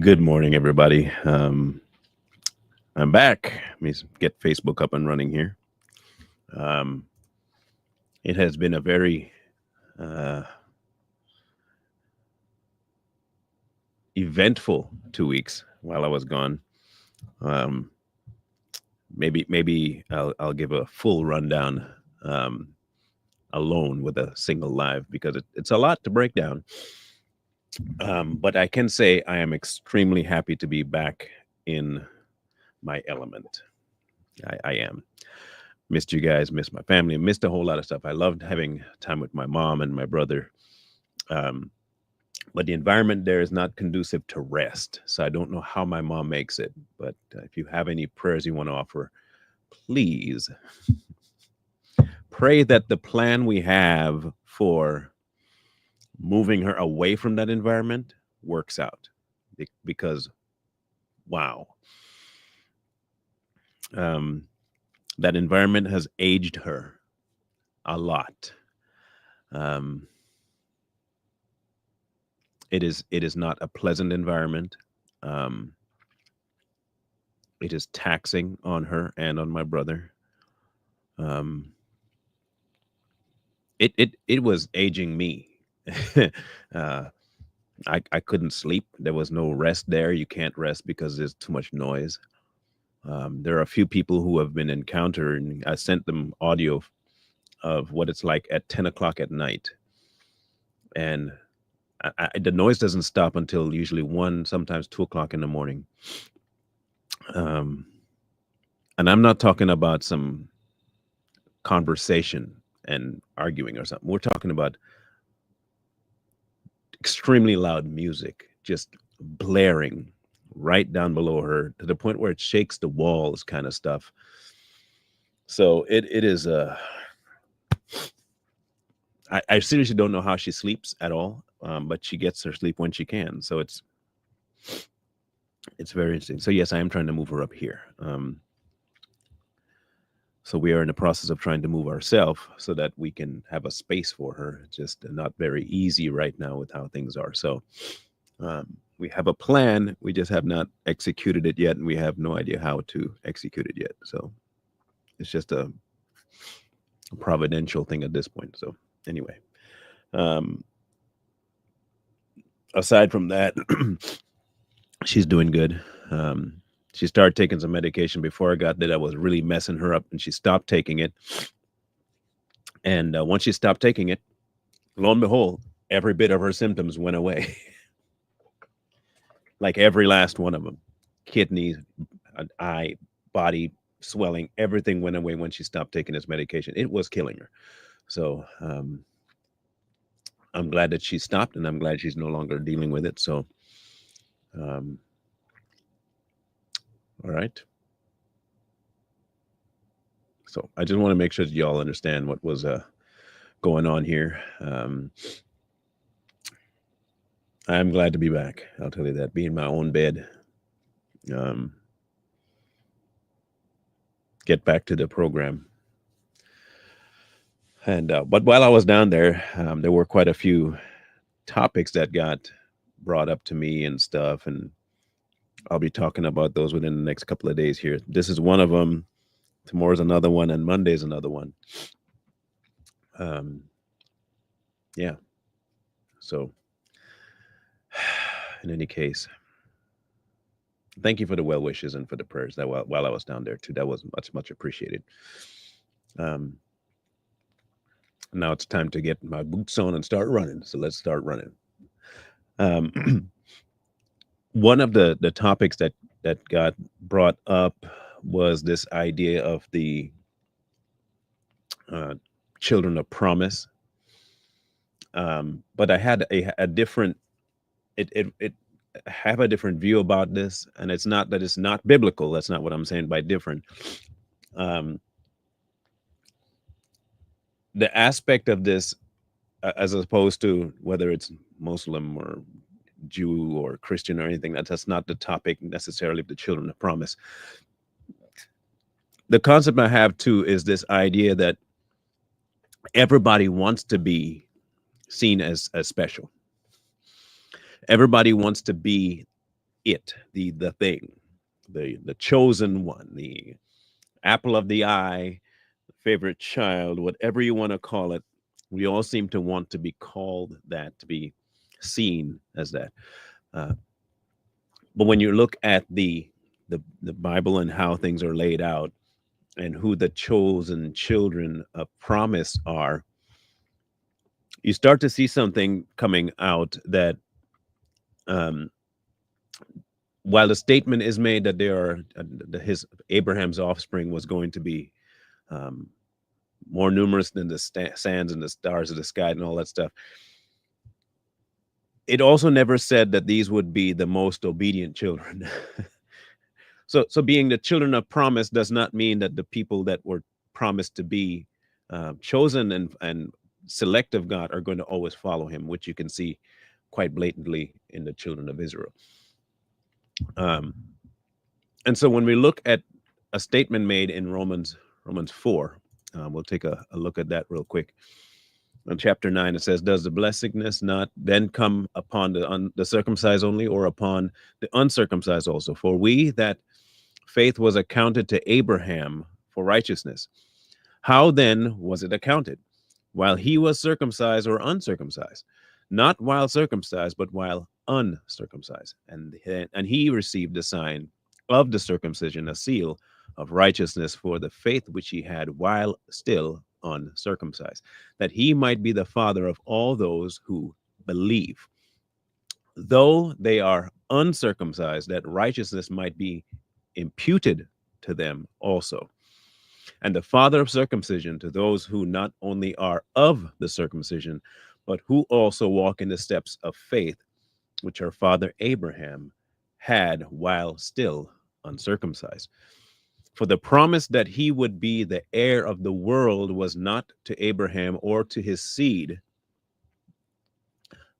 Good morning, everybody. I'm back. Let me get Facebook up and running here. Um, it has been a very uh, eventful 2 weeks while I was gone. Um, maybe I'll give a full rundown um, alone with a single live because it's a lot to break down. But I can say I am extremely happy to be back in my element. I am. Missed you guys, missed my family, missed a whole lot of stuff. I loved having time with my mom and my brother. Um, but the environment there is not conducive to rest. So I don't know how my mom makes it. But if you have any prayers you want to offer, please pray that the plan we have for moving her away from that environment works out. Because, wow, um, that environment has aged her a lot. Um, it is not a pleasant environment. Um, it is taxing on her and on my brother. Um, it was aging me. uh, I couldn't sleep. There was no rest there. You can't rest because there's too much noise. There are a few people who have been encountering. I sent them audio of what it's like at 10 o'clock at night, and the noise doesn't stop until usually 1, sometimes 2 o'clock in the morning. Um, and I'm not talking about some conversation and arguing or something. We're talking about extremely loud music just blaring right down below her to the point where it shakes the walls, kind of stuff. So it is I seriously don't know how she sleeps at all, but she gets her sleep when she can. So it's very interesting. So yes, I am trying to move her up here. So we are in the process of trying to move ourselves so that we can have a space for her. It's just not very easy right now with how things are. So we have a plan. We just have not executed it yet, and we have no idea how to execute it yet. So it's just a providential thing at this point. So anyway, um, aside from that, she's doing good. Um, she started taking some medication before I got there that was really messing her up, and she stopped taking it. And once she stopped taking it, lo and behold, every bit of her symptoms went away. Like every last one of them. Kidneys, eye, body swelling, everything went away when she stopped taking this medication. It was killing her. So I'm glad that she stopped, and I'm glad she's no longer dealing with it. So, um, all right. So I just want to make sure that y'all understand what was going on here. I'm glad to be back. I'll tell you that. Be in my own bed. Um, get back to the program. And but while I was down there were quite a few topics that got brought up to me and stuff, and I'll be talking about those within the next couple of days here. This is one of them. Tomorrow's another one, and Monday's another one. Um, yeah. So, in any case, thank you for the well wishes and for the prayers that while I was down there too. That was much appreciated. Um, now it's time to get my boots on and start running. So let's start running. Um, one of the topics that got brought up was this idea of the uh, children of promise. But I had a different it have a different view about this, and it's not that it's not biblical. That's not what I'm saying by different. Um, the aspect of this, as opposed to whether it's Muslim or Jew or Christian or anything, that's not the topic necessarily of the children of promise. The concept I have too is this idea that everybody wants to be seen as special. Everybody wants to be the thing, the chosen one, the apple of the eye, favorite child, whatever you want to call it. We all seem to want to be called that, to be seen as that. Uh, but when you look at the Bible and how things are laid out and who the chosen children of promise are, you start to see something coming out that, um, while the statement is made that they are his Abraham's offspring was going to be, um, more numerous than the sands and the stars of the sky and all that stuff, it also never said that these would be the most obedient children. So being the children of promise does not mean that the people that were promised to be, chosen and select of God are going to always follow him, which you can see quite blatantly in the children of Israel. Um, and so when we look at a statement made in Romans 4, we'll take a look at that real quick. In chapter 9, it says, does the blessedness not then come upon the circumcised only, or upon the uncircumcised also? For we that faith was accounted to Abraham for righteousness. How then was it accounted? While he was circumcised or uncircumcised? Not while circumcised, but while uncircumcised. And he received the sign of the circumcision, a seal of righteousness for the faith which he had while still uncircumcised, that he might be the father of all those who believe, though they are uncircumcised, that righteousness might be imputed to them also, and the father of circumcision to those who not only are of the circumcision, but who also walk in the steps of faith, which our father Abraham had while still uncircumcised. For the promise that he would be the heir of the world was not to Abraham or to his seed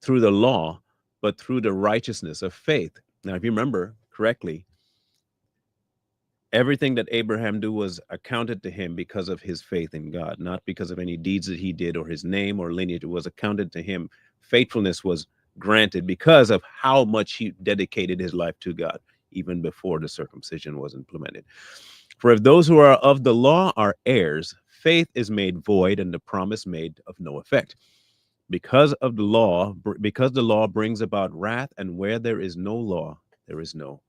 through the law, but through the righteousness of faith. Now, if you remember correctly, everything that Abraham did was accounted to him because of his faith in God, not because of any deeds that he did or his name or lineage. It was accounted to him. Faithfulness was granted because of how much he dedicated his life to God, even before the circumcision was implemented. For if those who are of the law are heirs, faith is made void and the promise made of no effect. Because the law brings about wrath, and where there is no law, there is no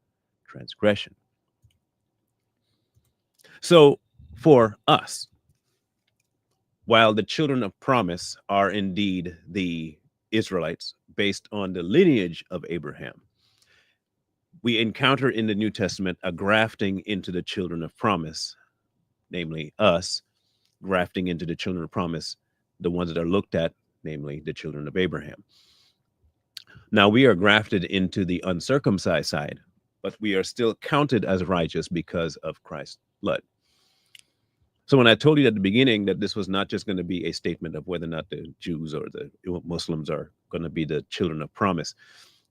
transgression. So for us, while the children of promise are indeed the Israelites based on the lineage of Abraham, we encounter in the New Testament a grafting into the children of promise, namely us grafting into the children of promise, the ones that are looked at, namely the children of Abraham. Now we are grafted into the uncircumcised side, but we are still counted as righteous because of Christ's blood. So when I told you at the beginning that this was not just going to be a statement of whether or not the Jews or the Muslims are going to be the children of promise,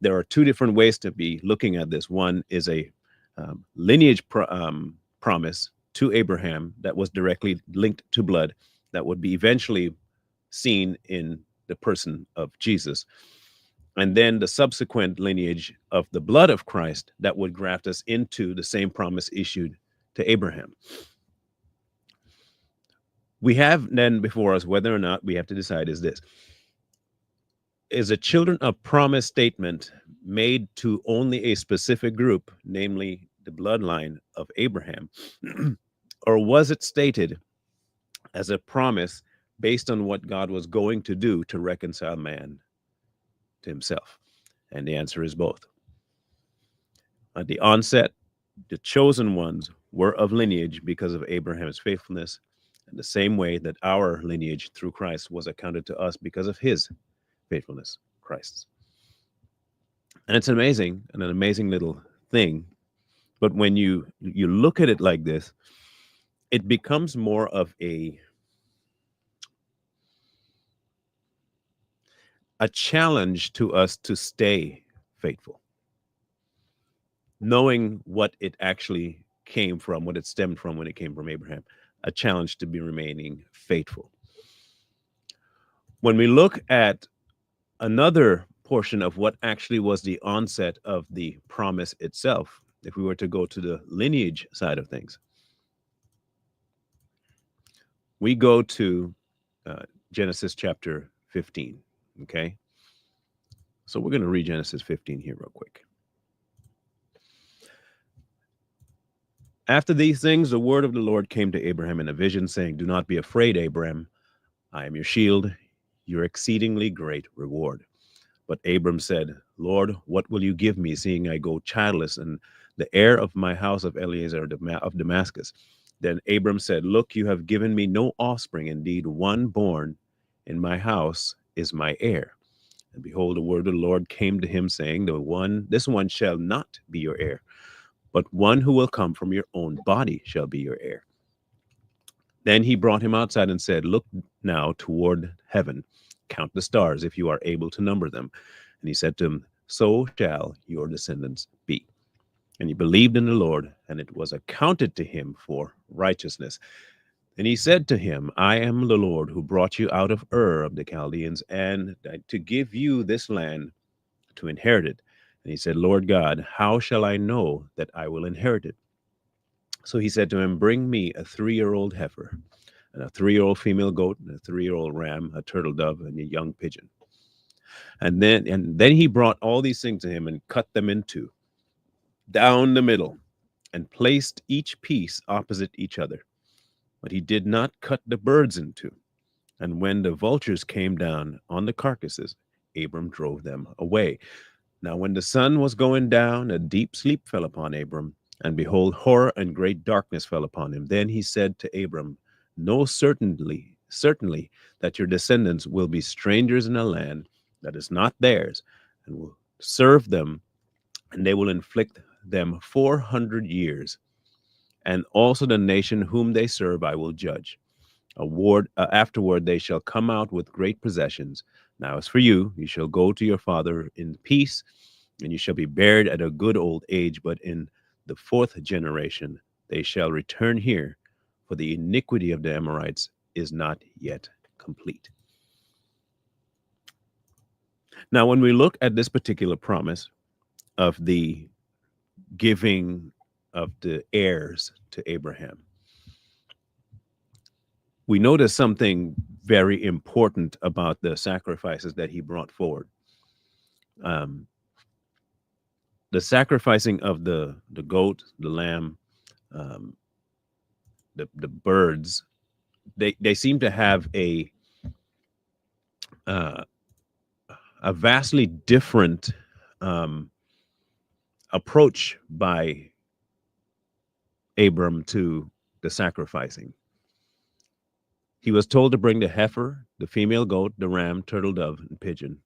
there are two different ways to be looking at this. One is a lineage promise to Abraham that was directly linked to blood that would be eventually seen in the person of Jesus. And then the subsequent lineage of the blood of Christ that would graft us into the same promise issued to Abraham. We have then before us whether or not we have to decide is this: is a children of promise statement made to only a specific group, namely the bloodline of Abraham, or was it stated as a promise based on what God was going to do to reconcile man to himself? And the answer is both. At the onset, the chosen ones were of lineage because of Abraham's faithfulness, in the same way that our lineage through Christ was accounted to us because of his faithfulness, Christ's. And it's amazing, and an amazing little thing. But when you look at it like this, it becomes more of a challenge to us to stay faithful, knowing what it actually came from, what it stemmed from when it came from Abraham, a challenge to be remaining faithful. When we look at another portion of what actually was the onset of the promise itself. If we were to go to the lineage side of things, we go to uh, Genesis chapter 15. Okay. So we're going to read Genesis 15 here real quick. After these things, the word of the Lord came to Abraham in a vision, saying, "Do not be afraid, Abraham. I am your shield, your exceedingly great reward." But Abram said, "Lord, what will you give me, seeing I go childless, and the heir of my house of Eliezer of Damascus?" Then Abram said, "Look, you have given me no offspring. Indeed, one born in my house is my heir." And behold, the word of the Lord came to him, saying, This one shall not be your heir, but one who will come from your own body shall be your heir." Then he brought him outside and said, "Look now toward heaven, count the stars, if you are able to number them." And he said to him, "So shall your descendants be." And he believed in the Lord, and it was accounted to him for righteousness. And he said to him, "I am the Lord who brought you out of Ur of the Chaldeans, and to give you this land to inherit it." And he said, "Lord God, how shall I know that I will inherit it?" So he said to him, "Bring me a 3-year-old heifer, and a 3-year-old female goat, and a 3-year-old ram, a turtle dove, and a young pigeon." And then he brought all these things to him and cut them in two, down the middle, and placed each piece opposite each other. But he did not cut the birds in two. And when the vultures came down on the carcasses, Abram drove them away. Now, when the sun was going down, a deep sleep fell upon Abram, and behold, horror and great darkness fell upon him. Then he said to Abram, "Know certainly that your descendants will be strangers in a land that is not theirs, and will serve them, and they will inflict them 400 years. And also the nation whom they serve I will judge. Afterward they shall come out with great possessions. Now as for you, you shall go to your father in peace, and you shall be buried at a good old age. But in the fourth generation they shall return here, for the iniquity of the Amorites is not yet complete." Now, when we look at this particular promise of the giving of the heirs to Abraham, we notice something very important about the sacrifices that he brought forward. Um, the sacrificing of the goat, the lamb, um, the birds, they seem to have uh, a vastly different um, approach by Abram to the sacrificing. He was told to bring the heifer, the female goat, the ram, turtle dove, and pigeon.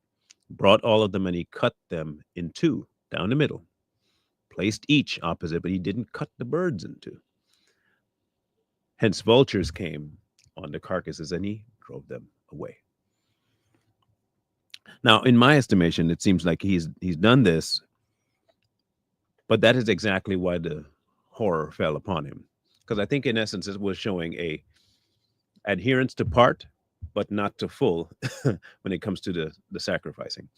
Brought all of them, and he cut them in two down the middle, placed each opposite, but he didn't cut the birds in two. Hence, vultures came on the carcasses, and he drove them away. Now, in my estimation, it seems like he's done this, but that is exactly why the horror fell upon him. Because I think, in essence, it was showing a adherence to part, but not to full when it comes to the sacrificing.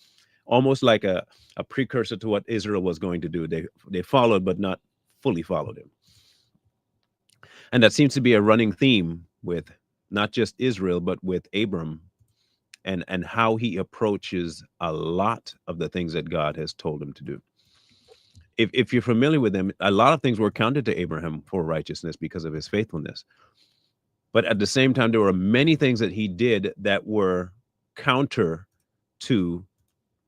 Almost like a precursor to what Israel was going to do. They followed, but not fully followed him. And that seems to be a running theme with not just Israel, but with Abram, and how he approaches a lot of the things that God has told him to do. If you're familiar with him, a lot of things were counted to Abraham for righteousness because of his faithfulness. But at the same time, there were many things that he did that were counter to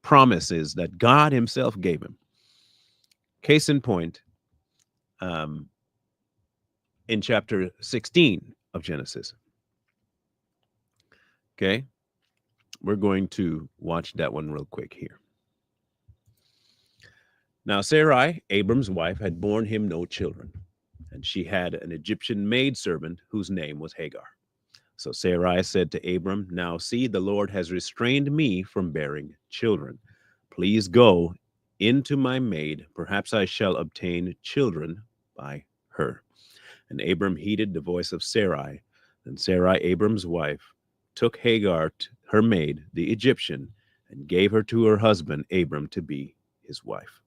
promises that God himself gave him. Case in point, um, in chapter 16 of Genesis. Okay, we're going to watch that one real quick here. Now, Sarai, Abram's wife, had borne him no children, and she had an Egyptian maidservant whose name was Hagar. So Sarai said to Abram, "Now see, the Lord has restrained me from bearing children. Please go into my maid. Perhaps I shall obtain children by her." And Abram heeded the voice of Sarai. Then Sarai, Abram's wife, took Hagar, her maid, the Egyptian, and gave her to her husband Abram to be his wife.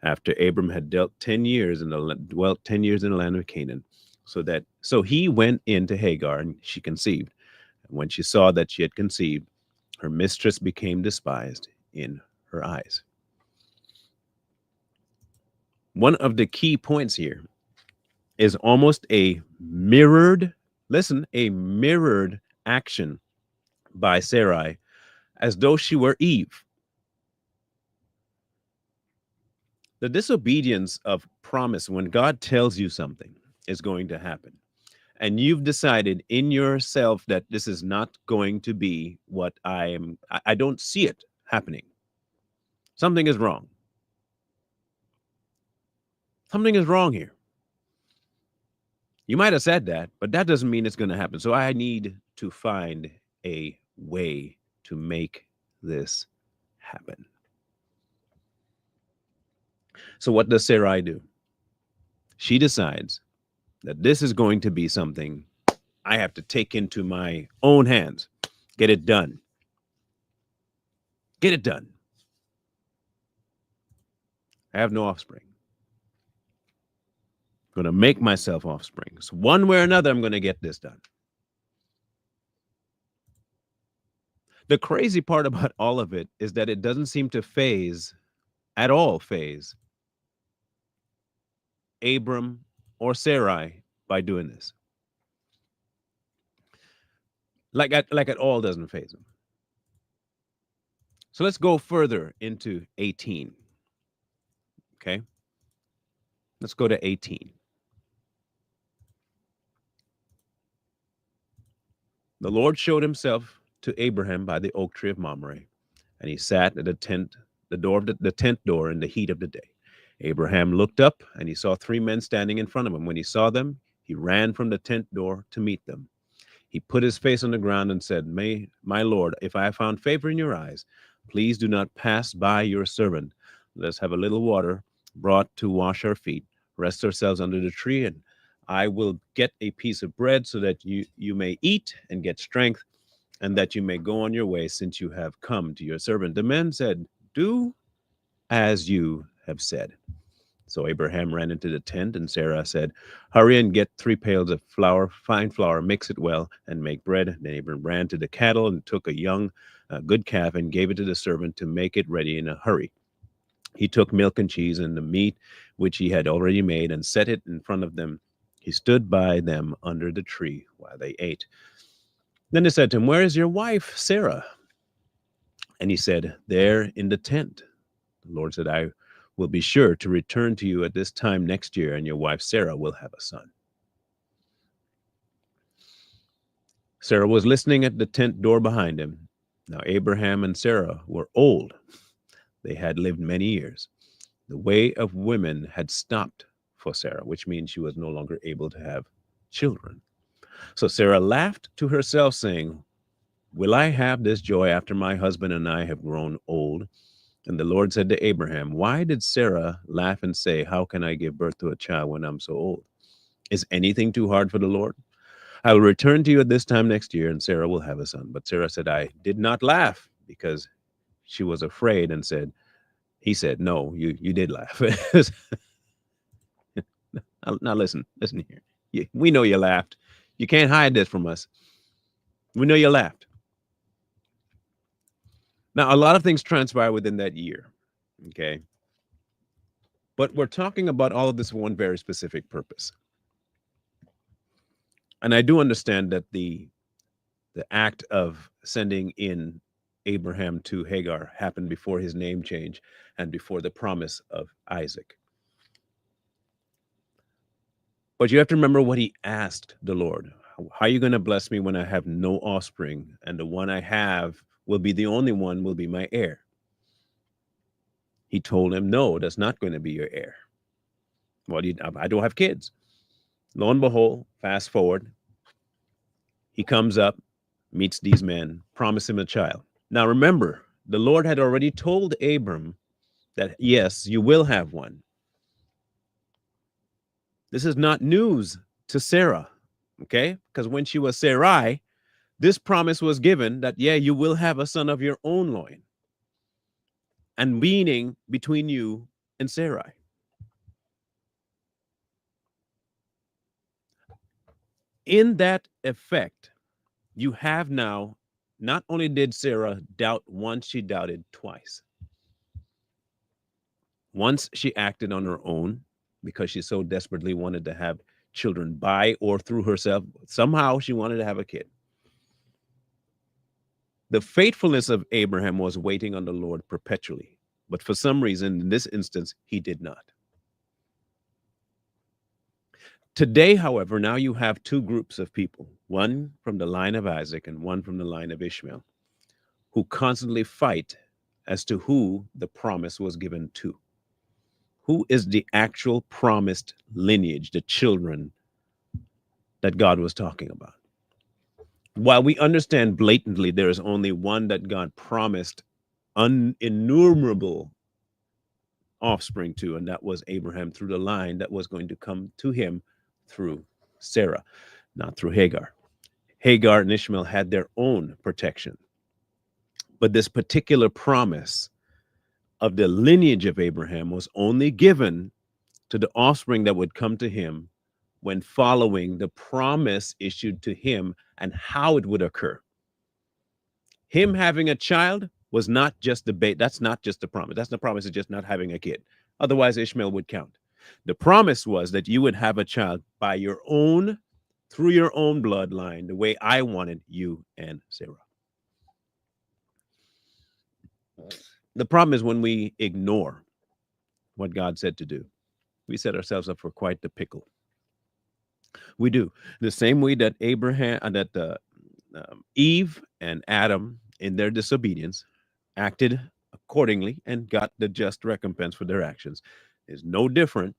After Abram had dwelt 10 years in the land of Canaan, so he went in to Hagar, and she conceived. And when she saw that she had conceived, her mistress became despised in her eyes. One of the key points here is almost a mirrored, listen, a mirrored action by Sarai as though she were Eve. The disobedience of promise when God tells you something is going to happen, and you've decided in yourself that this is not going to be what I don't see it happening. Something is wrong. Something is wrong here. You might have said that, but that doesn't mean it's going to happen. So I need to find a way to make this happen. So what does Sarai do? She decides that this is going to be something I have to take into my own hands. Get it done. Get it done. I have no offspring. I'm going to make myself offspring. So one way or another, I'm going to get this done. The crazy part about all of it is that it doesn't seem to phase Abram or Sarai by doing this. Like it all doesn't phase them. So let's go further into 18. Okay. Let's go to 18. The Lord showed himself to Abraham by the oak tree of Mamre, and he sat at the tent door in the heat of the day. Abraham looked up, and he saw three men standing in front of him. When he saw them, he ran from the tent door to meet them. He put his face on the ground and said, My Lord, if I have found favor in your eyes, please do not pass by your servant. Let us have a little water brought to wash our feet, rest ourselves under the tree, and I will get a piece of bread so that you may eat and get strength, and that you may go on your way, since you have come to your servant. The men said, Do as you have said. So Abraham ran into the tent, and Sarah said, Hurry and get 3 pails of flour, fine flour, mix it well, and make bread. Then Abraham ran to the cattle and took a young, good calf and gave it to the servant to make it ready in a hurry. He took milk and cheese and the meat which he had already made and set it in front of them. He stood by them under the tree while they ate. Then they said to him, Where is your wife, Sarah? And he said, There in the tent. The Lord said, I will be sure to return to you at this time next year, and your wife Sarah will have a son. Sarah was listening at the tent door behind him. Now Abraham and Sarah were old. They had lived many years. The way of women had stopped for Sarah, which means she was no longer able to have children. So Sarah laughed to herself, saying, Will I have this joy after my husband and I have grown old? And the Lord said to Abraham, Why did Sarah laugh and say, How can I give birth to a child when I'm so old? Is anything too hard for the Lord? I will return to you at this time next year, and Sarah will have a son. But Sarah said, I did not laugh, because she was afraid, and he said, No, you did laugh. Now listen here. We know you laughed. You can't hide this from us. We know you laughed. Now, a lot of things transpire within that year, okay? But we're talking about all of this for one very specific purpose. And I do understand that the act of sending in Abraham to Hagar happened before his name change and before the promise of Isaac. But you have to remember what he asked the Lord. How are you going to bless me when I have no offspring, and the one I have will be the only one, will be my heir? He told him, No, that's not going to be your heir. Well, I don't have kids. Lo and behold, fast forward, he comes up, meets these men, promise him a child. Now remember, the Lord had already told Abram that, yes, you will have one. This is not news to Sarah, okay? Because when she was Sarai, this promise was given that, yeah, you will have a son of your own loin. and weaning between you and Sarai. In that effect, you have now, not only did Sarah doubt once, she doubted twice. Once she acted on her own because she so desperately wanted to have children by or through herself. Somehow she wanted to have a kid. The faithfulness of Abraham was waiting on the Lord perpetually. But for some reason, in this instance, he did not. Today, however, now you have two groups of people, one from the line of Isaac and one from the line of Ishmael, who constantly fight as to who the promise was given to. Who is the actual promised lineage, the children that God was talking about? While we understand blatantly there is only one that God promised innumerable offspring to, and that was Abraham through the line that was going to come to him through Sarah, not through Hagar. Hagar and Ishmael had their own protection. But this particular promise of the lineage of Abraham was only given to the offspring that would come to him when following the promise issued to him and how it would occur. Him having a child was not just the bait. That's not just the promise. That's the promise of just not having a kid. Otherwise, Ishmael would count. The promise was that you would have a child by your own, through your own bloodline, the way I wanted you and Sarah. The problem is when we ignore what God said to do, we set ourselves up for quite the pickle. We do. The same way that Eve and Adam, in their disobedience, acted accordingly and got the just recompense for their actions, is no different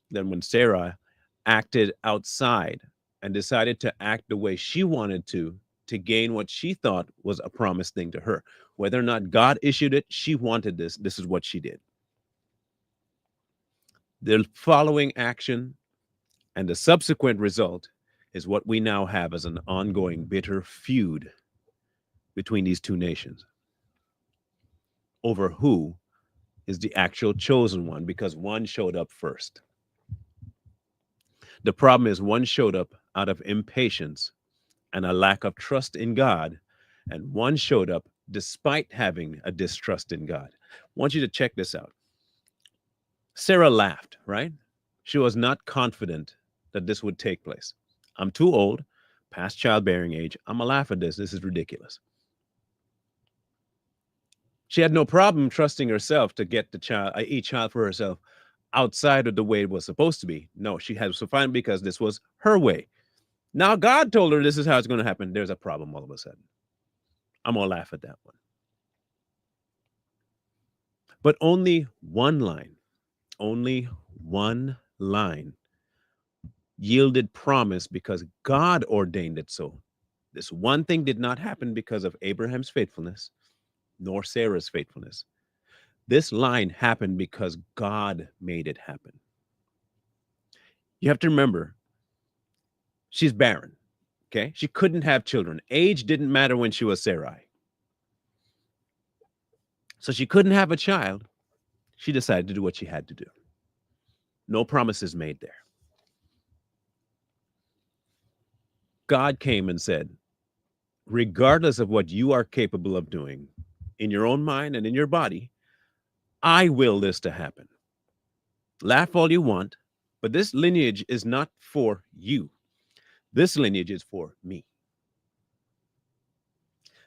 than when Sarah acted outside and decided to act the way she wanted to gain what she thought was a promised thing to her. Whether or not God issued it, she wanted this. This is what she did. The following action and the subsequent result is what we now have as an ongoing bitter feud between these two nations over who is the actual chosen one, because one showed up first. The problem is one showed up out of impatience and a lack of trust in God, and one showed up despite having a distrust in God. I want you to check this out. Sarah laughed, right? She was not confident that this would take place. I'm too old, past childbearing age. I'm going to laugh at this. This is ridiculous. She had no problem trusting herself to get the child, each child for herself outside of the way it was supposed to be. No, she had to find because this was her way. Now God told her this is how it's going to happen. There's a problem all of a sudden. I'm going to laugh at that one. But only one line yielded promise because God ordained it so. This one thing did not happen because of Abraham's faithfulness nor Sarah's faithfulness. This line happened because God made it happen. You have to remember, she's barren. Okay. She couldn't have children. Age didn't matter when she was Sarai. So she couldn't have a child. She decided to do what she had to do. No promises made there. God came and said, regardless of what you are capable of doing in your own mind and in your body, I will this to happen. Laugh all you want, but this lineage is not for you. This lineage is for me.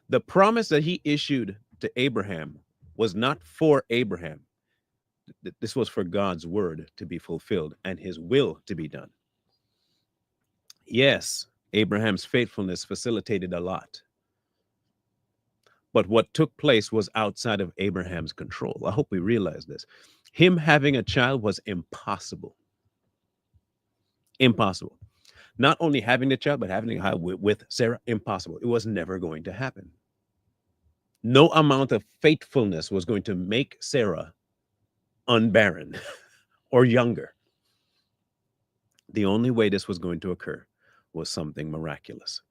The promise that he issued to Abraham was not for Abraham. This was for God's word to be fulfilled and his will to be done. Yes, Abraham's faithfulness facilitated a lot. But what took place was outside of Abraham's control. I hope we realize this. Him having a child was impossible. Impossible. Not only having the child, but having a child with Sarah, impossible. It was never going to happen. No amount of faithfulness was going to make Sarah unbarren or younger. The only way this was going to occur was something miraculous.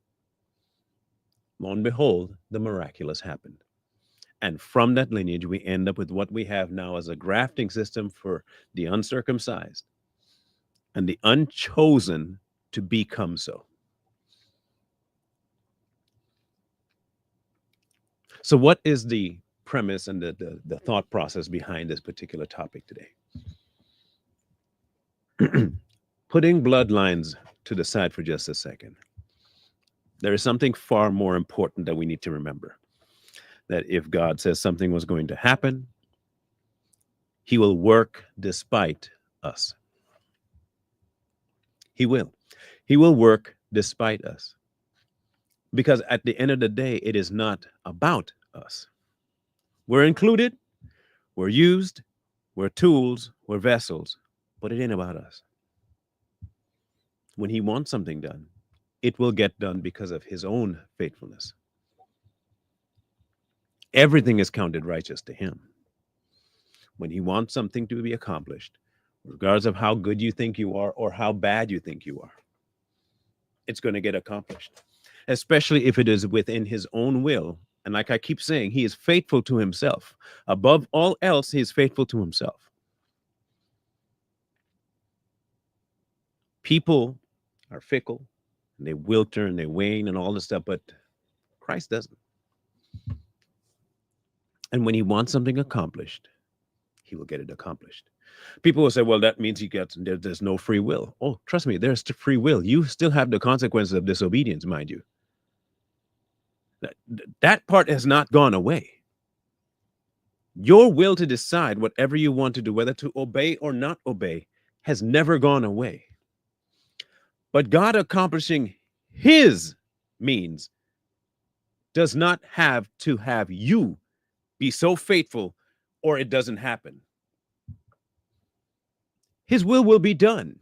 Lo and behold, the miraculous happened. And from that lineage, we end up with what we have now as a grafting system for the uncircumcised and the unchosen to become so. So, what is the premise and the thought process behind this particular topic today? Putting bloodlines to the side for just a second, there is something far more important that we need to remember, that if God says something was going to happen, he will work despite us. He will. He will work despite us. Because at the end of the day, it is not about us. We're included, we're used, we're tools, we're vessels, but it ain't about us. When he wants something done, it will get done because of his own faithfulness. Everything is counted righteous to him. When he wants something to be accomplished, regardless of how good you think you are or how bad you think you are, it's going to get accomplished, especially if it is within his own will. And like I keep saying, he is faithful to himself. Above all else, he is faithful to himself. People are fickle, and they wilter and they wane and all this stuff, but Christ doesn't. And when he wants something accomplished, he will get it accomplished. People will say, well, that means there's no free will. Oh, trust me, there's free will. You still have the consequences of disobedience, mind you. That part has not gone away. Your will to decide whatever you want to do, whether to obey or not obey, has never gone away. But God accomplishing his means does not have to have you be so faithful or it doesn't happen. His will be done.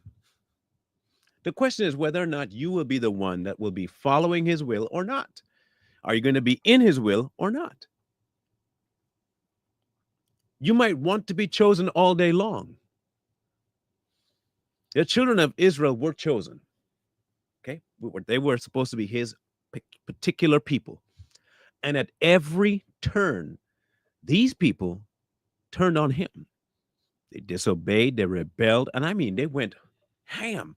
The question is whether or not you will be the one that will be following his will or not. Are you going to be in his will or not? You might want to be chosen all day long. The children of Israel were chosen. Okay? They were supposed to be his particular people. And at every turn, these people turned on him. They disobeyed, they rebelled, and I mean, they went ham.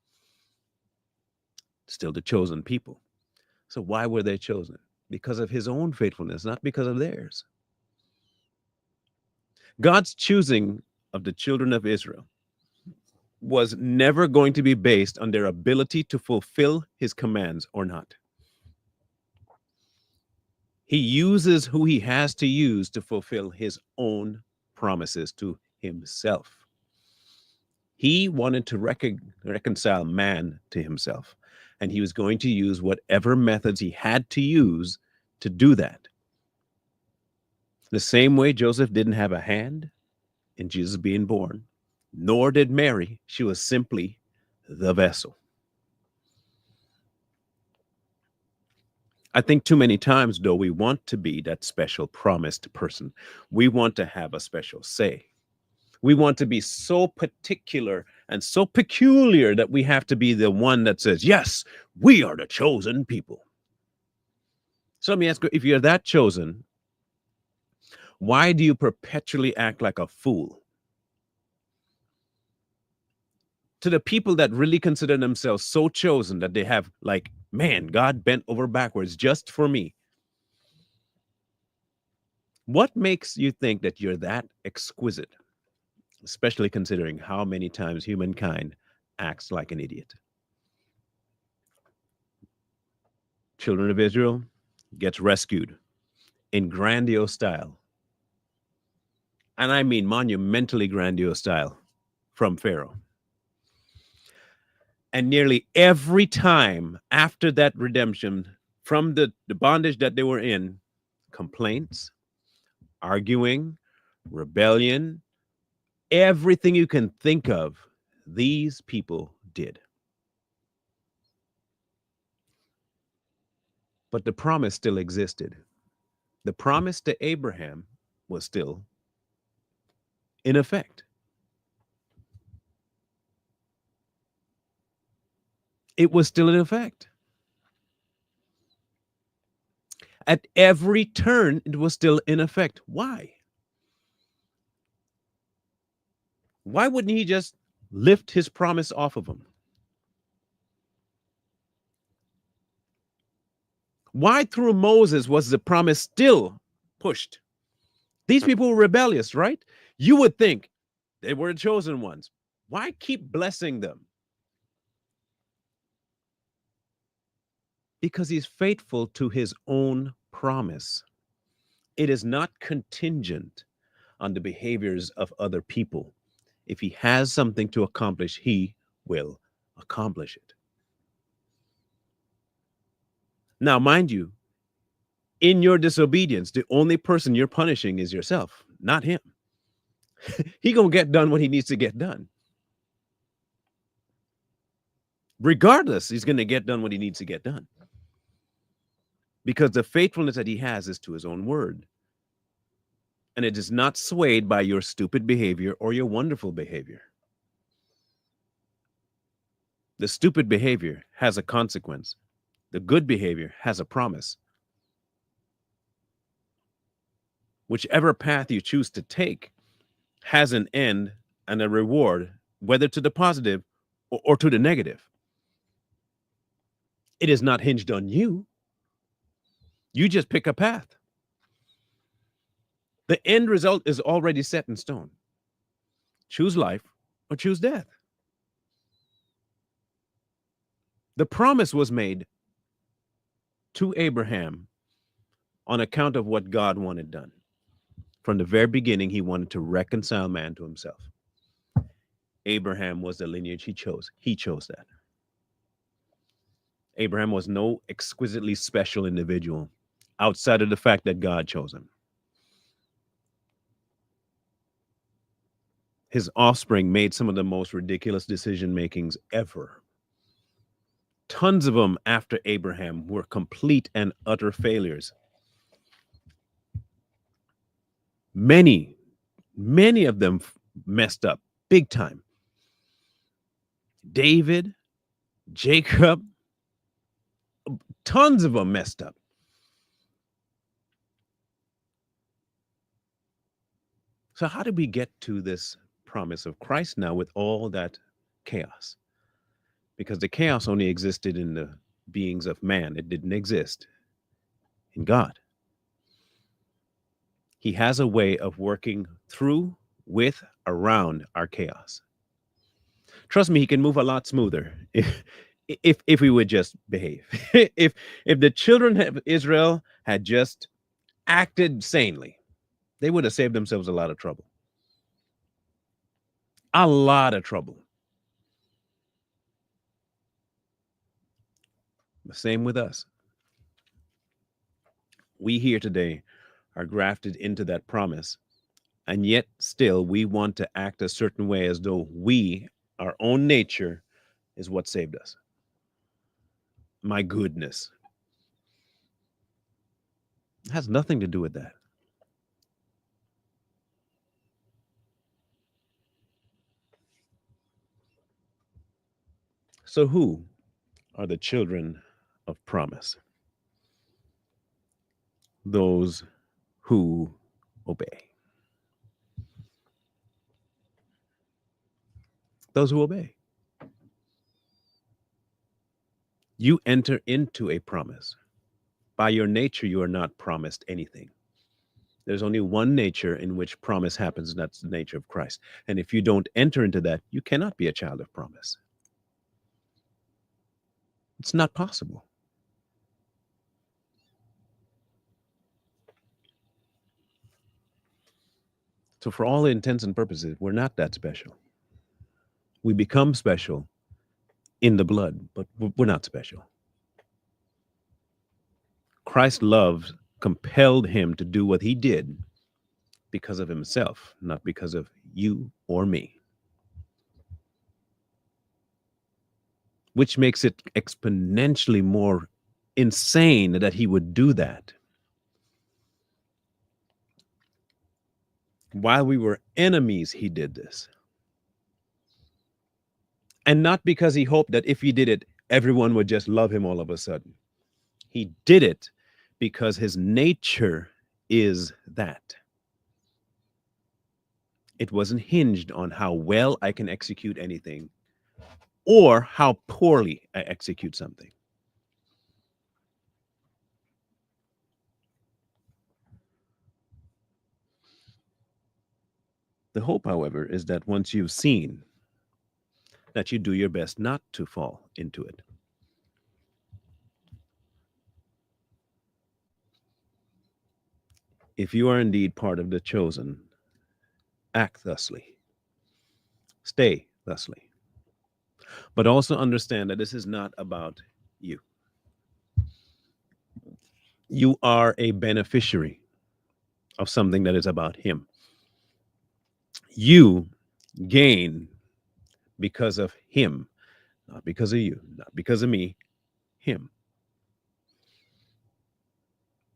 Still the chosen people. So why were they chosen? Because of his own faithfulness, not because of theirs. God's choosing of the children of Israel was never going to be based on their ability to fulfill his commands or not. He uses who he has to use to fulfill his own promises to himself. He wanted to reconcile man to himself, and he was going to use whatever methods he had to use to do that. The same way Joseph didn't have a hand in Jesus being born, nor did Mary. She was simply the vessel. I think too many times, though, we want to be that special promised person. We want to have a special say. We want to be so particular and so peculiar that we have to be the one that says, yes, we are the chosen people. So let me ask you, if you're that chosen, why do you perpetually act like a fool? To the people that really consider themselves so chosen that they have, like, man, God bent over backwards just for me. What makes you think that you're that exquisite, especially considering how many times humankind acts like an idiot? Children of Israel gets rescued in grandiose style. And I mean monumentally grandiose style from Pharaoh. And nearly every time after that redemption from the bondage that they were in, complaints, arguing, rebellion, everything you can think of, these people did. But the promise still existed. The promise to Abraham was still in effect. It was still in effect. At every turn, it was still in effect. Why? Why wouldn't he just lift his promise off of him? Why through Moses was the promise still pushed? These people were rebellious, right? You would think they were the chosen ones. Why keep blessing them? Because he's faithful to his own promise. It is not contingent on the behaviors of other people. If he has something to accomplish, he will accomplish it. Now, mind you, in your disobedience, the only person you're punishing is yourself, not him. He gonna get done what he needs to get done. Regardless, he's gonna get done what he needs to get done. Because the faithfulness that he has is to his own word. And it is not swayed by your stupid behavior or your wonderful behavior. The stupid behavior has a consequence. The good behavior has a promise. Whichever path you choose to take has an end and a reward, whether to the positive or to the negative. It is not hinged on you. You just pick a path. The end result is already set in stone. Choose life or choose death. The promise was made to Abraham on account of what God wanted done. From the very beginning, he wanted to reconcile man to himself. Abraham was the lineage he chose. He chose that. Abraham was no exquisitely special individual outside of the fact that God chose him. His offspring made some of the most ridiculous decision makings ever. Tons of them after Abraham were complete and utter failures. Many of them messed up big time. David, Jacob, tons of them messed up. So how did we get to this promise of Christ now with all that chaos? Because the chaos only existed in the beings of man. It didn't exist in God. He has a way of working through, with, around our chaos. Trust me, he can move a lot smoother if we would just behave. if the children of Israel had just acted sanely, they would have saved themselves a lot of trouble. A lot of trouble. The same with us. We here today are grafted into that promise, and yet still we want to act a certain way as though we, our own nature, is what saved us. My goodness. It has nothing to do with that. So who are the children of promise? Those who obey. Those who obey. You enter into a promise. By your nature, you are not promised anything. There's only one nature in which promise happens, and that's the nature of Christ. And if you don't enter into that, you cannot be a child of promise. It's not possible. So, for all intents and purposes, we're not that special. We become special in the blood, but we're not special. Christ's love compelled him to do what he did because of himself, not because of you or me, which makes it exponentially more insane that he would do that. While we were enemies, he did this. And not because he hoped that if he did it, everyone would just love him all of a sudden. He did it because his nature is that. It wasn't hinged on how well I can execute anything or how poorly I execute something. The hope, however, is that once you've seen, that you do your best not to fall into it. If you are indeed part of the chosen, act thusly, stay thusly, but also understand that this is not about you. You are a beneficiary of something that is about him. You gain because of him, not because of you, not because of me, him.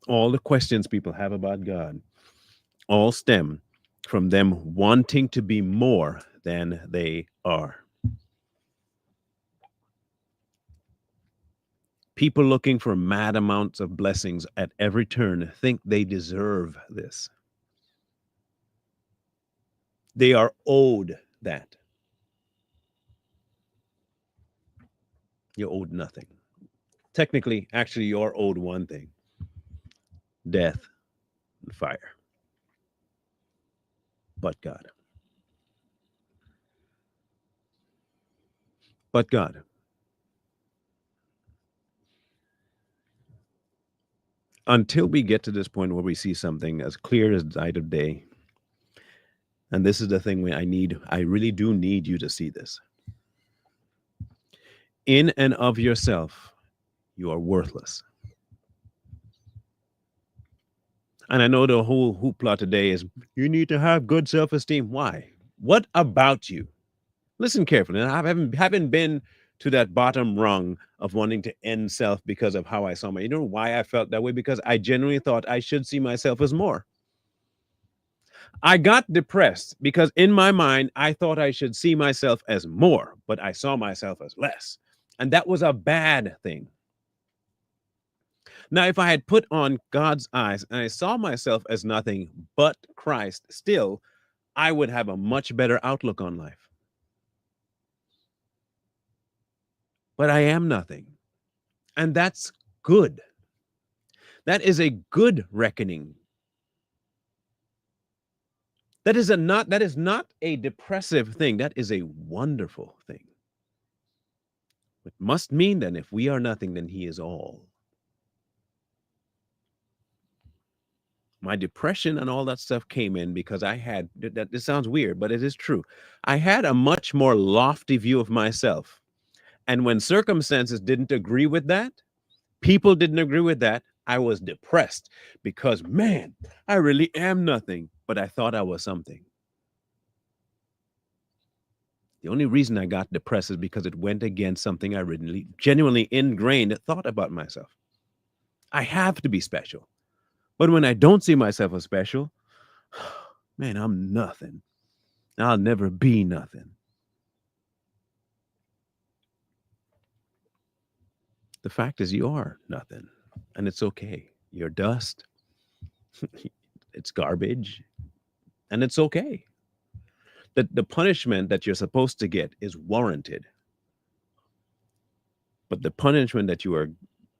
All the questions people have about God all stem from them wanting to be more than they are. People looking for mad amounts of blessings at every turn think they deserve this. They are owed that. You're owed nothing. Technically, actually, you're owed one thing: death and fire. But God. But God. Until we get to this point where we see something as clear as the light of day, and this is the thing where I really do need you to see this. In and of yourself, you are worthless. And I know the whole hoopla today is you need to have good self esteem. Why? What about you? Listen carefully. And I haven't been to that bottom rung of wanting to end self because of how I saw my. You know why I felt that way? Because I genuinely thought I should see myself as more. I got depressed because in my mind, I thought I should see myself as more, but I saw myself as less. And that was a bad thing. Now, if I had put on God's eyes and I saw myself as nothing but Christ, still, I would have a much better outlook on life. But I am nothing. And that's good. That is a good reckoning. That is not a depressive thing. That is a wonderful thing. It must mean that if we are nothing, then he is all. My depression and all that stuff came in because I had that. This sounds weird, but it is true. I had a much more lofty view of myself. And when circumstances didn't agree with that, people didn't agree with that, I was depressed because, man, I really am nothing, but I thought I was something. The only reason I got depressed is because it went against something I really genuinely ingrained thought about myself. I have to be special. But when I don't see myself as special, man, I'm nothing. I'll never be nothing. The fact is, you are nothing, and it's okay. You're dust, it's garbage, and it's okay. The punishment that you're supposed to get is warranted, but the punishment that you are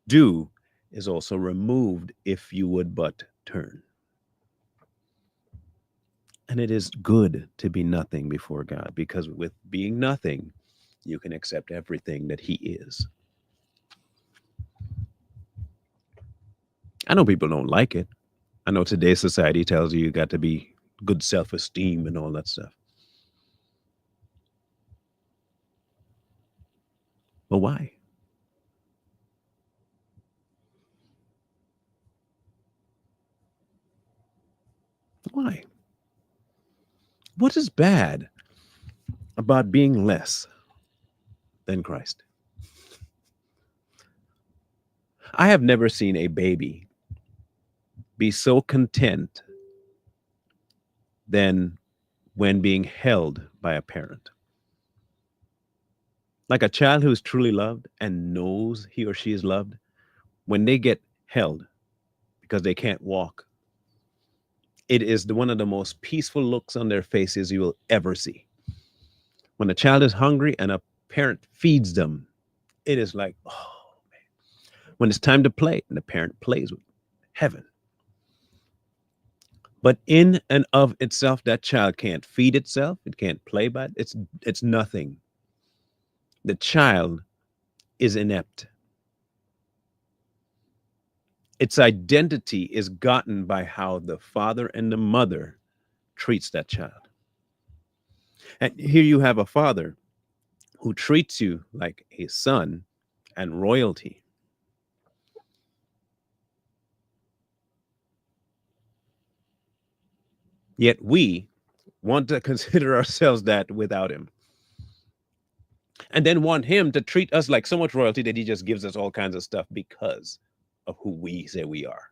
due is also removed if you would but turn. And it is good to be nothing before God because with being nothing, you can accept everything that He is. I know people don't like it. I know today's society tells you got to be good self esteem and all that stuff. But why? Why? What is bad about being less than Christ? I have never seen a baby be so content than when being held by a parent. Like a child who is truly loved and knows he or she is loved, when they get held, because they can't walk. It is one of the most peaceful looks on their faces you will ever see. When a child is hungry and a parent feeds them, it is like, oh, when it's time to play and the parent plays with heaven. But in and of itself, that child can't feed itself. It can't play by it. It's nothing. The child is inept. Its identity is gotten by how the father and the mother treats that child. And here you have a father who treats you like a son and royalty. Yet we want to consider ourselves that without him. And then want him to treat us like so much royalty that he just gives us all kinds of stuff because of who we say we are.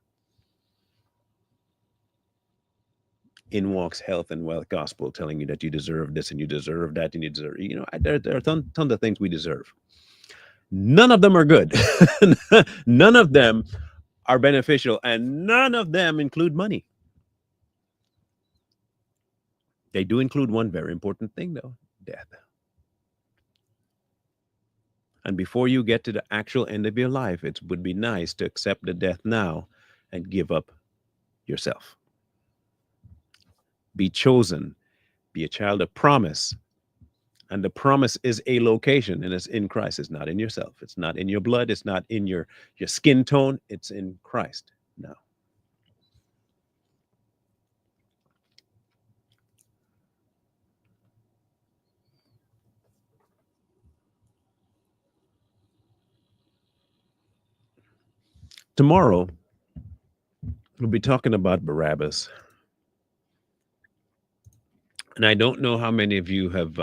In walks health and wealth gospel telling you that you deserve this and you deserve that and you deserve, there are tons of things we deserve. None of them are good. None of them are beneficial, and none of them include money. They do include one very important thing, though: death. And before you get to the actual end of your life, it would be nice to accept the death now and give up yourself. Be chosen, be a child of promise. And the promise is a location, and it's in Christ. It's not in yourself. It's not in your blood. It's not in your skin tone. It's in Christ now. Tomorrow, we'll be talking about Barabbas. And I don't know how many of you have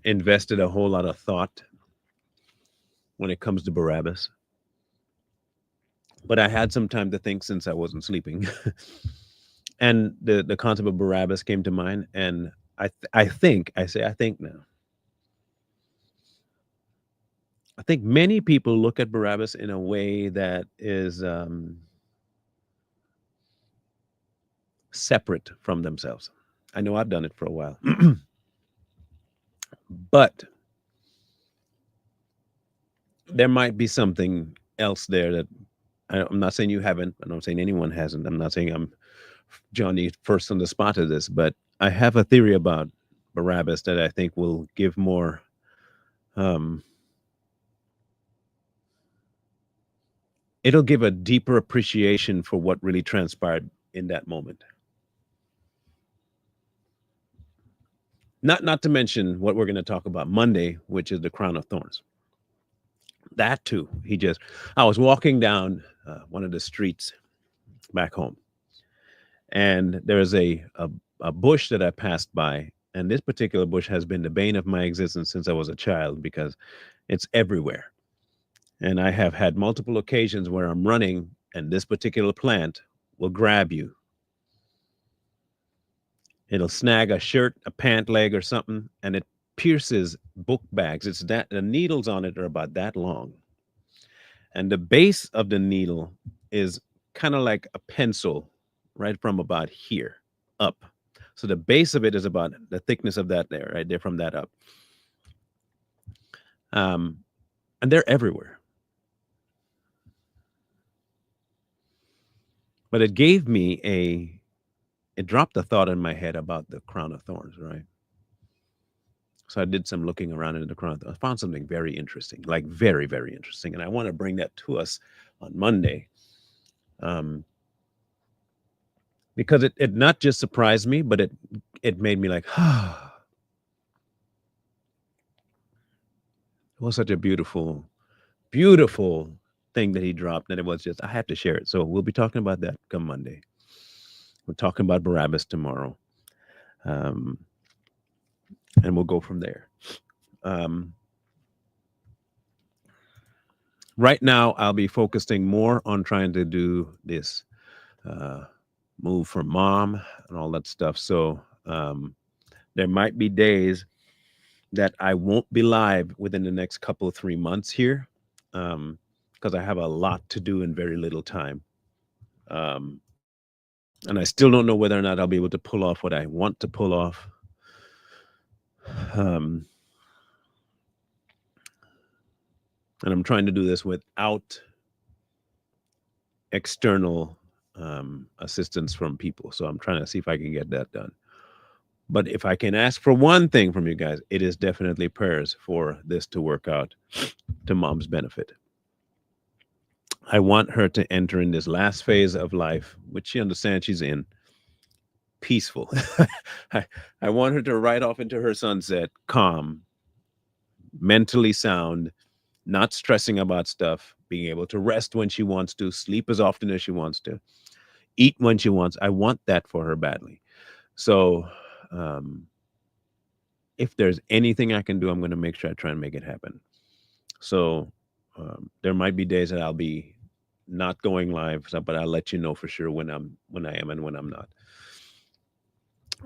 invested a whole lot of thought when it comes to Barabbas. But I had some time to think since I wasn't sleeping. And the concept of Barabbas came to mind. And I think now. I think many people look at Barabbas in a way that is separate from themselves. I know I've done it for a while. But there might be something else there that I'm not saying you haven't. I'm not saying anyone hasn't. I'm not saying I'm Johnny first on the spot of this, but I have a theory about Barabbas that I think will give more it'll give a deeper appreciation for what really transpired in that moment. Not to mention what we're going to talk about Monday, which is the crown of thorns. That too. I was walking down one of the streets back home, and there's a bush that I passed by, and this particular bush has been the bane of my existence since I was a child because it's everywhere. And I have had multiple occasions where I'm running, and this particular plant will grab you. It'll snag a shirt, a pant leg, or something, and it pierces book bags. It's that the needles on it are about that long, and the base of the needle is kind of like a pencil, right from about here up. So the base of it is about the thickness of that there, right there from that up. And they're everywhere. But it dropped a thought in my head about the crown of thorns, right? So I did some looking around in the crown. I found something very interesting, like very, very interesting. And I want to bring that to us on Monday. Because it not just surprised me, but it made me like, ah. It was such a beautiful, beautiful thing that he dropped. And it was just, I have to share it. So we'll be talking about that come Monday. We're talking about Barabbas tomorrow. And we'll go from there. Right now, I'll be focusing more on trying to do this move for mom and all that stuff. So there might be days that I won't be live within the next couple of 3 months here. Because because I have a lot to do in very little time. Um, and I still don't know whether or not I'll be able to pull off what I want to pull off. Um, and I'm trying to do this without external assistance from people. So I'm trying to see if I can get that done. But if I can ask for one thing from you guys, it is definitely prayers for this to work out to mom's benefit. I want her to enter in this last phase of life, which she understands she's in, peaceful. I, I want her to ride off into her sunset, calm, mentally sound, not stressing about stuff, being able to rest when she wants to, sleep as often as she wants to, eat when she wants. I want that for her badly. So, um, if there's anything I can do, I'm going to make sure I try and make it happen. So, there might be days that I'll be not going live, but I'll let you know for sure when I am and when I'm not.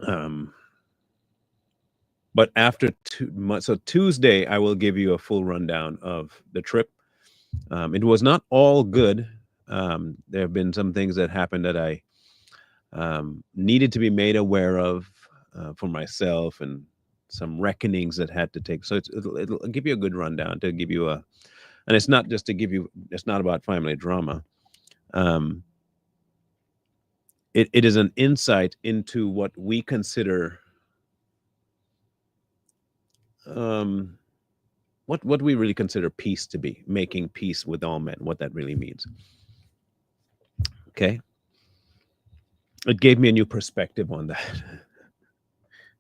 Um, but after 2 months, so Tuesday, I will give you a full rundown of the trip. It was not all good. There have been some things that happened that I needed to be made aware of for myself, and some reckonings that had to take. So it'll give you a good rundown to give you a, and it's not just to give you, it's not about family drama. Um, it is an insight into what we consider, um, what we really consider peace to be, making peace with all men, what that really means. Okay. It gave me a new perspective on that.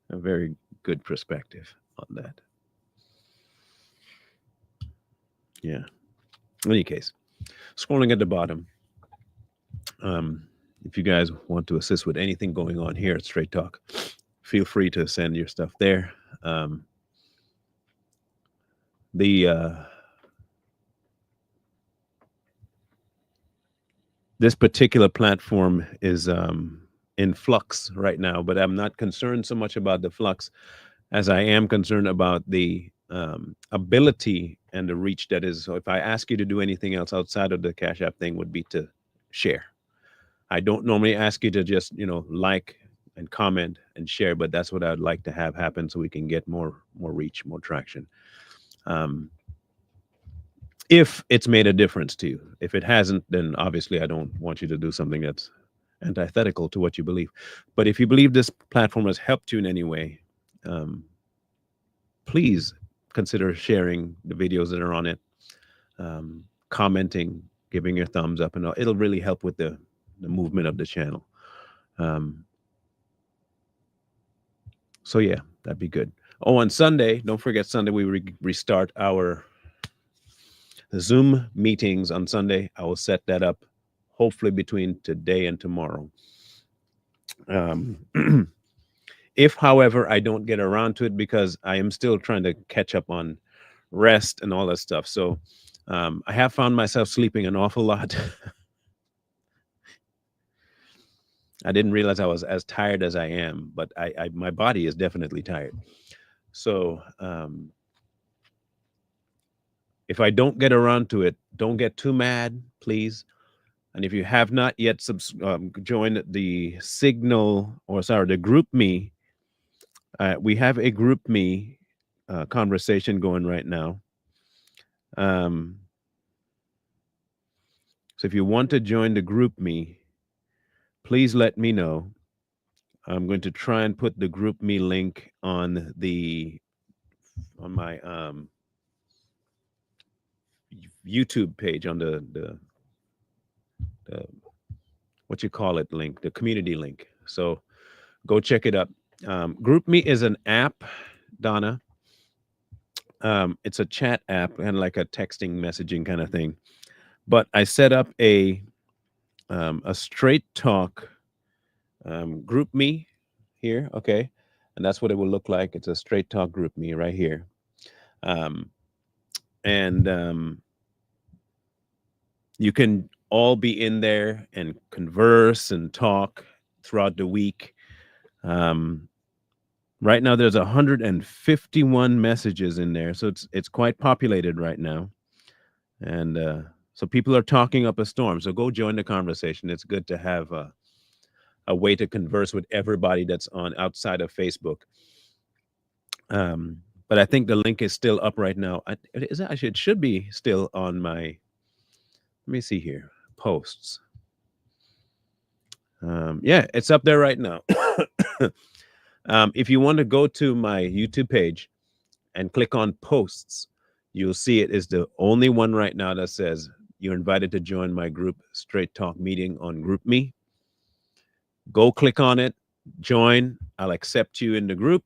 A very good perspective on that. Yeah. In any case, scrolling at the bottom, um, if you guys want to assist with anything going on here at Straight Talk, feel free to send your stuff there. Um, the This particular platform is in flux right now, but I'm not concerned so much about the flux as I am concerned about the ability and the reach that is. So if I ask you to do anything else outside of the Cash App thing, would be to share. I don't normally ask you to just, like and comment and share, but that's what I'd like to have happen so we can get more reach, more traction. Um, if it's made a difference to you. If it hasn't, then obviously I don't want you to do something that's antithetical to what you believe. But if you believe this platform has helped you in any way, um, please consider sharing the videos that are on it, commenting, giving your thumbs up, and it'll really help with the movement of the channel. Um, so yeah, that'd be good. Oh, on Sunday, don't forget Sunday we restart our Zoom meetings on Sunday. I will set that up hopefully between today and tomorrow. Um, if, however, I don't get around to it because I am still trying to catch up on rest and all that stuff. So I have found myself sleeping an awful lot. I didn't realize I was as tired as I am, but my body is definitely tired. So if I don't get around to it, don't get too mad, please. And if you have not yet joined the Signal, or sorry, the Group Me, we have a Group Me conversation going right now. Um, so if you want to join the Group Me, please let me know. I'm going to try and put the Group Me link on my YouTube page, on the what you call it link, the community link. So go check it up. Group Me is an app, Donna. It's a chat app, kind of like a texting messaging kind of thing. But I set up a straight talk Group Me here, okay, and that's what it will look like. It's a straight talk Group Me right here, and you can all be in there and converse and talk throughout the week. Right now, there's 151 messages in there, so it's quite populated right now. And So people are talking up a storm. So go join the conversation. It's good to have a way to converse with everybody that's on outside of Facebook. Um, but I think the link is still up right now. It is actually, it should be still on my, let me see here, posts. Yeah, it's up there right now. If you want to go to my YouTube page and click on posts, you'll see it is the only one right now that says you're invited to join my group Straight Talk meeting on GroupMe. Go click on it, join. I'll accept you in the group,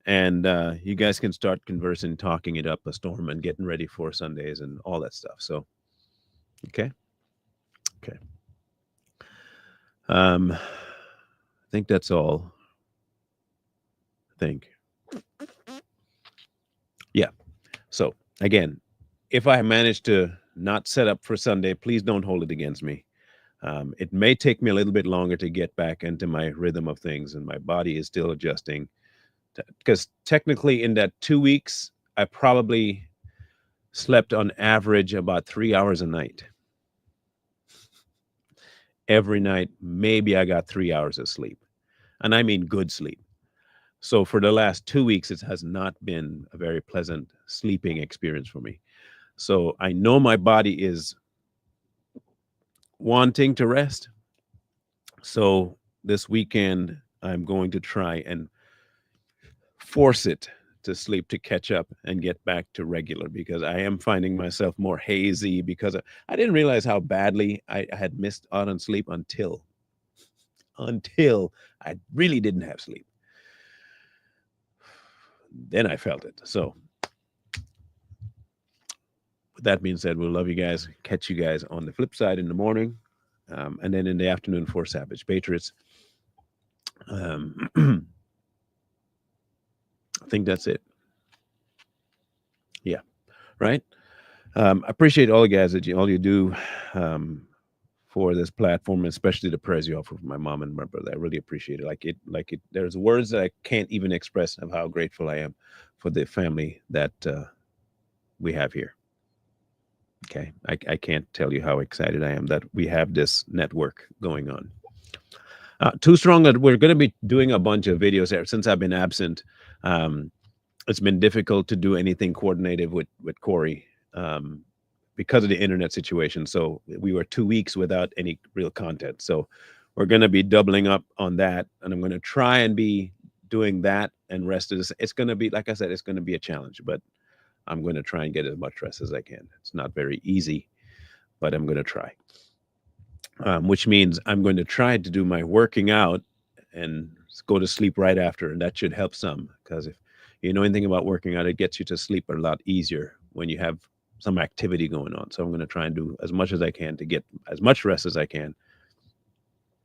and you guys can start conversing, talking it up a storm, and getting ready for Sundays and all that stuff. So, okay. I think that's all. I think. Yeah. So again, if I manage to not set up for Sunday, please don't hold it against me. It may take me a little bit longer to get back into my rhythm of things, and my body is still adjusting. Because technically, in that 2 weeks, I probably slept on average about 3 hours a night. Every night, maybe I got 3 hours of sleep, and I mean good sleep. So for the last 2 weeks, it has not been a very pleasant sleeping experience for me. So I know my body is wanting to rest. So this weekend, I'm going to try and force it to sleep to catch up and get back to regular, because I am finding myself more hazy, because I didn't realize how badly I had missed out on sleep until I really didn't have sleep. Then I felt it. So with that being said, we'll love you guys. Catch you guys on the flip side in the morning, and then in the afternoon for Savage Patriots. I think that's it. Yeah, right. I appreciate all you guys all you do for this platform, especially the prayers you offer for my mom and my brother. I really appreciate it. Like it. There's words that I can't even express of how grateful I am for the family that we have here. Okay, I can't tell you how excited I am that we have this network going on. Too strong that we're going to be doing a bunch of videos there. Since I've been absent, it's been difficult to do anything coordinated with Corey because of the internet situation. So we were 2 weeks without any real content. So we're going to be doubling up on that, and I'm going to try and be doing that and rest of this. It's going to be, like I said, it's going to be a challenge, but I'm going to try and get as much rest as I can. It's not very easy, but I'm going to try. Which means I'm going to try to do my working out and go to sleep right after, and that should help some, because if you know anything about working out, it gets you to sleep a lot easier when you have some activity going on. So I'm going to try and do as much as I can to get as much rest as I can.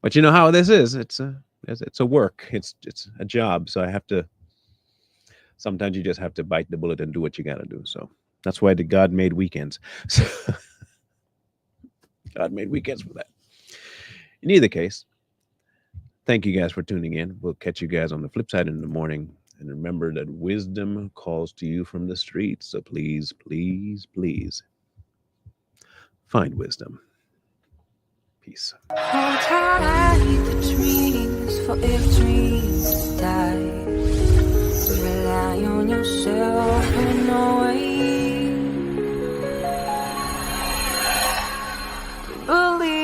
But you know how this is. It's a work. It's a job. So I have to. Sometimes you just have to bite the bullet and do what you got to do. So that's why God made weekends. So God made weekends for that. In either case, thank you guys for tuning in. We'll catch you guys on the flip side in the morning. And remember that wisdom calls to you from the streets. So please, please, please find wisdom. Peace. Hold tight the dreams, for if dreams die, rely on yourself and no way. Believe